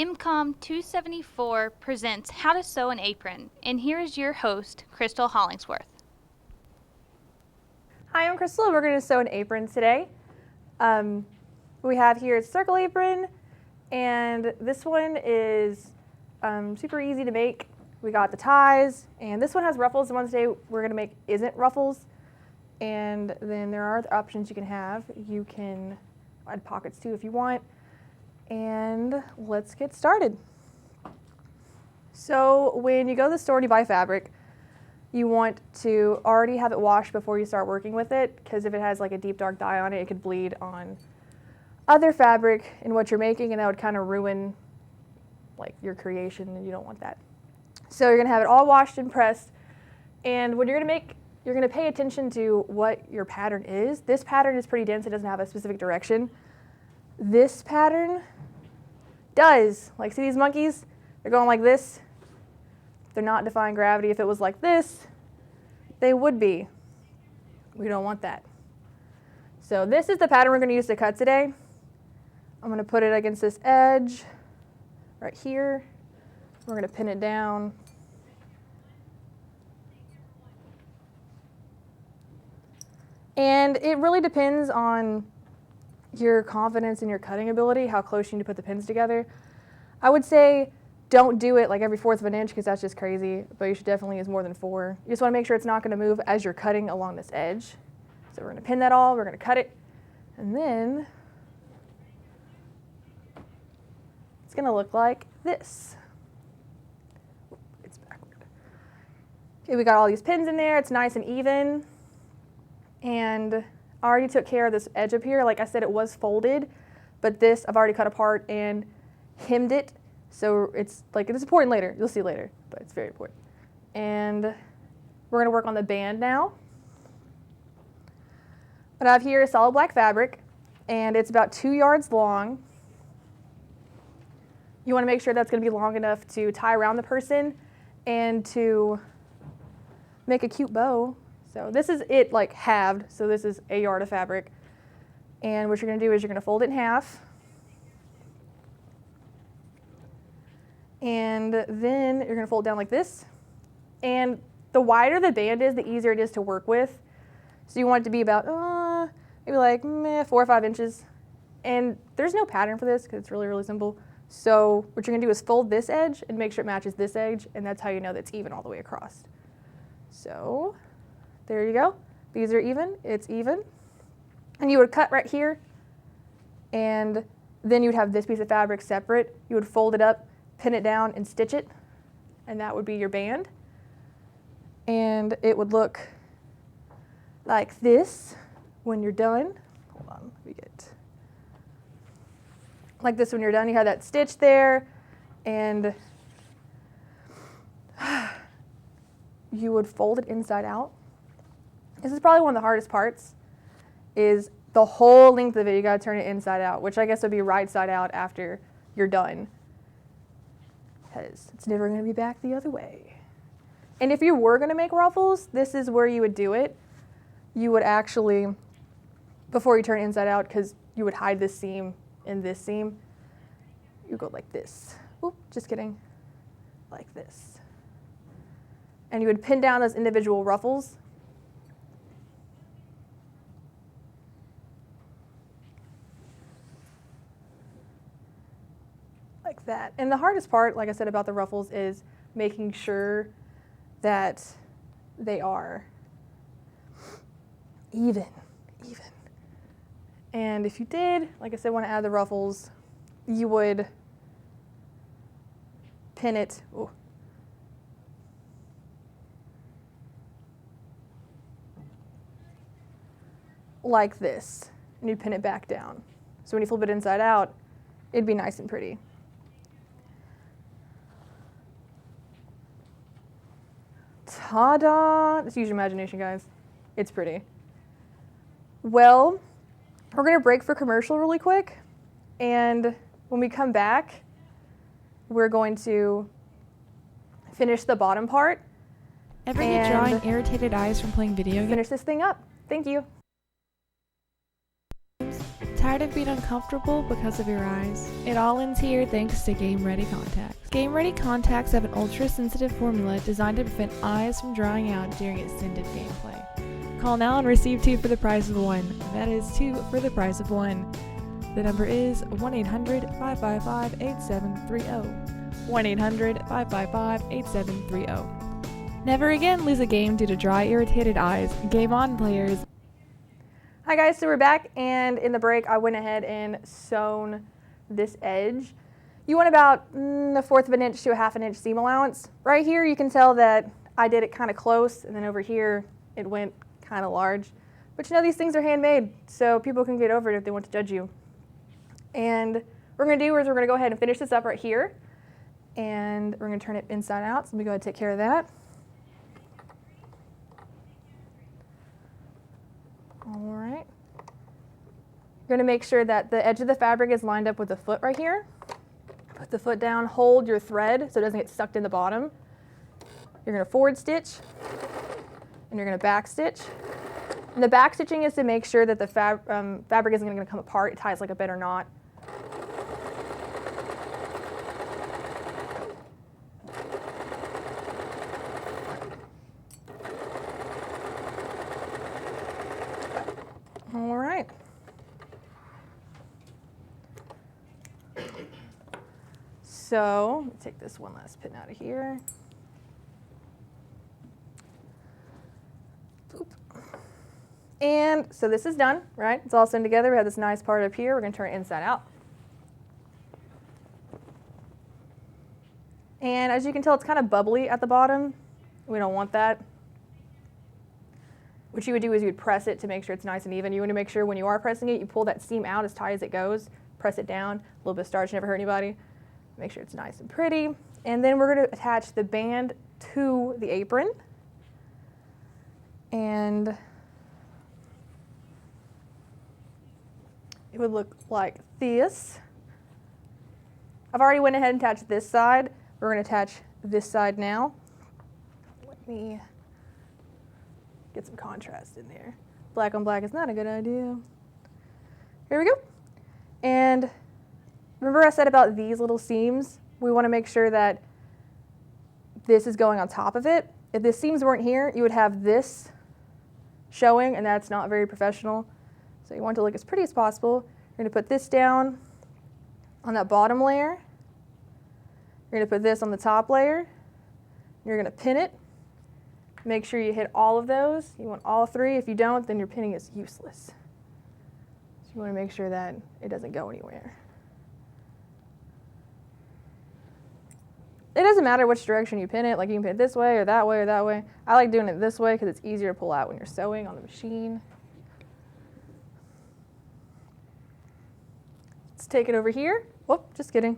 MCOM 274 presents How to Sew an Apron, and here is your host, Crystal Hollingsworth. Hi, I'm Crystal, and we're going to sew an apron today. We have here a circle apron, and this one is super easy to make. We got the ties, and this one has ruffles. The one today we're going to make isn't ruffles. And then there are other options you can have. You can add pockets too if you want. And let's get started. So when you go to the store and you buy fabric, you want to already have it washed before you start working with it, because if it has like a deep dark dye on it, it could bleed on other fabric in what you're making, and that would kind of ruin like your creation, and you don't want that. So you're gonna have it all washed and pressed, and when you're gonna make, you're gonna pay attention to what your pattern is. This pattern is pretty dense, it doesn't have a specific direction. This pattern does. Like, see these monkeys? They're going like this. They're not defying gravity. If it was like this, they would be. We don't want that. So this is the pattern we're going to use to cut today. I'm going to put it against this edge right here. We're going to pin it down. And it really depends on your confidence in your cutting ability, how close you need to put the pins together. I would say don't do it like every 1/4 of an inch, because that's just crazy, but you should definitely use more than 4. You just want to make sure it's not going to move as you're cutting along this edge. So we're going to pin that all, we're going to cut it, and then it's going to look like this. It's backward. Okay, we got all these pins in there, it's nice and even, and I already took care of this edge up here. Like I said, it was folded, but this I've already cut apart and hemmed it. So it's like, it's important later. You'll see later, but it's very important. And we're going to work on the band now. What I have here is solid black fabric, and it's about 2 yards long. You want to make sure that's going to be long enough to tie around the person and to make a cute bow. So this is it like halved, so this is a yard of fabric. And what you're going to do is you're going to fold it in half. And then you're going to fold it down like this. And the wider the band is, the easier it is to work with. So you want it to be about maybe like 4 or 5 inches. And there's no pattern for this because it's really, really simple. So what you're going to do is fold this edge and make sure it matches this edge, and that's how you know that it's even all the way across. So there you go. These are even. It's even. And you would cut right here, and then you would have this piece of fabric separate. You would fold it up, pin it down, and stitch it, and that would be your band. And it would look like this when you're done. Hold on, let me get like this when you're done. You have that stitch there, and you would fold it inside out. This is probably one of the hardest parts, is the whole length of it. You got to turn it inside out, which I guess would be right side out after you're done, because it's never going to be back the other way. And if you were going to make ruffles, this is where you would do it. You would actually, before you turn it inside out, because you would hide this seam and this seam, you go like this. Oop, just kidding. Like this. And you would pin down those individual ruffles. Like that. And the hardest part, like I said about the ruffles, is making sure that they are even. And if you did, like I said, want to add the ruffles, you would pin it. Ooh. Like this, and you'd pin it back down. So when you flip it inside out, it'd be nice and pretty. Ta-da! Just use your imagination, guys. It's pretty. Well, we're going to break for commercial really quick, and when we come back, we're going to finish the bottom part. Ever get drawing irritated eyes from playing video games? Finish this thing up. Thank you. Tired of being uncomfortable because of your eyes? It all ends here thanks to Game Ready Contacts. Game Ready Contacts have an ultra-sensitive formula designed to prevent eyes from drying out during extended gameplay. Call now and receive 2 for the price of 1. That is 2 for the price of 1. The number is 1-800-555-8730. 1-800-555-8730. Never again lose a game due to dry, irritated eyes. Game on, players. Hi guys, so we're back, and in the break I went ahead and sewn this edge. You want about 1/4 of an inch to a 1/2 inch seam allowance. Right here you can tell that I did it kind of close, and then over here it went kind of large. But you know, these things are handmade, so people can get over it if they want to judge you. And what we're going to do is we're going to go ahead and finish this up right here, and we're going to turn it inside out, so let me go ahead and take care of that. All right. You're going to make sure that the edge of the fabric is lined up with the foot right here. Put the foot down, hold your thread so it doesn't get sucked in the bottom. You're going to forward stitch, and you're going to back stitch. And the back stitching is to make sure that the fabric isn't going to come apart. It ties like a better knot. All right. So, let me take this one last pin out of here. Boop. And so this is done, right? It's all sewn together. We have this nice part up here. We're going to turn it inside out. And as you can tell, it's kind of bubbly at the bottom. We don't want that. What you would do is you would press it to make sure it's nice and even. You want to make sure when you are pressing it, you pull that seam out as tight as it goes, press it down. A little bit of starch never hurt anybody. Make sure it's nice and pretty. And then we're going to attach the band to the apron. And it would look like this. I've already went ahead and attached this side. We're going to attach this side now. Let me get some contrast in there. Black on black is not a good idea. Here we go. And remember I said about these little seams? We want to make sure that this is going on top of it. If the seams weren't here, you would have this showing, and that's not very professional. So you want it to look as pretty as possible. You're going to put this down on that bottom layer. You're going to put this on the top layer. You're going to pin it. Make sure you hit all of those. You want all 3. If you don't, then your pinning is useless. So you want to make sure that it doesn't go anywhere. It doesn't matter which direction you pin it. Like you can pin it this way or that way or that way. I like doing it this way because it's easier to pull out when you're sewing on the machine. Let's take it over here. Whoop, just kidding.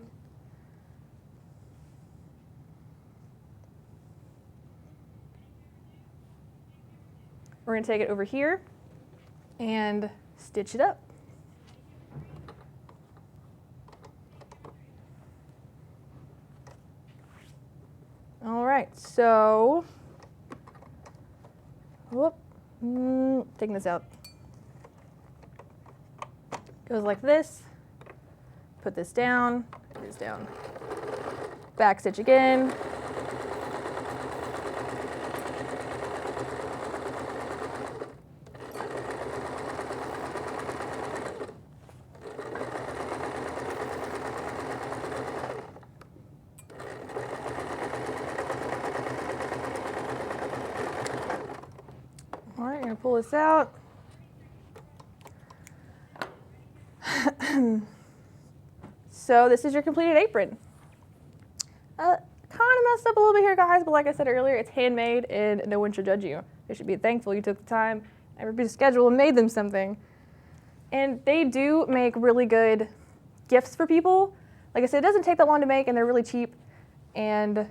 We're going to take it over here and stitch it up. All right, so, whoop, taking this out. Goes like this. Put this down, put this down. Back stitch again. All right, I'm going to pull this out. So this is your completed apron. Kind of messed up a little bit here, guys, but like I said earlier, it's handmade and no one should judge you. They should be thankful you took the time, everybody's schedule, and made them something. And they do make really good gifts for people. Like I said, it doesn't take that long to make, and they're really cheap. And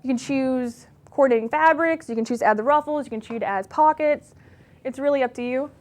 you can choose coordinating fabrics, you can choose to add the ruffles, you can choose to add pockets. It's really up to you.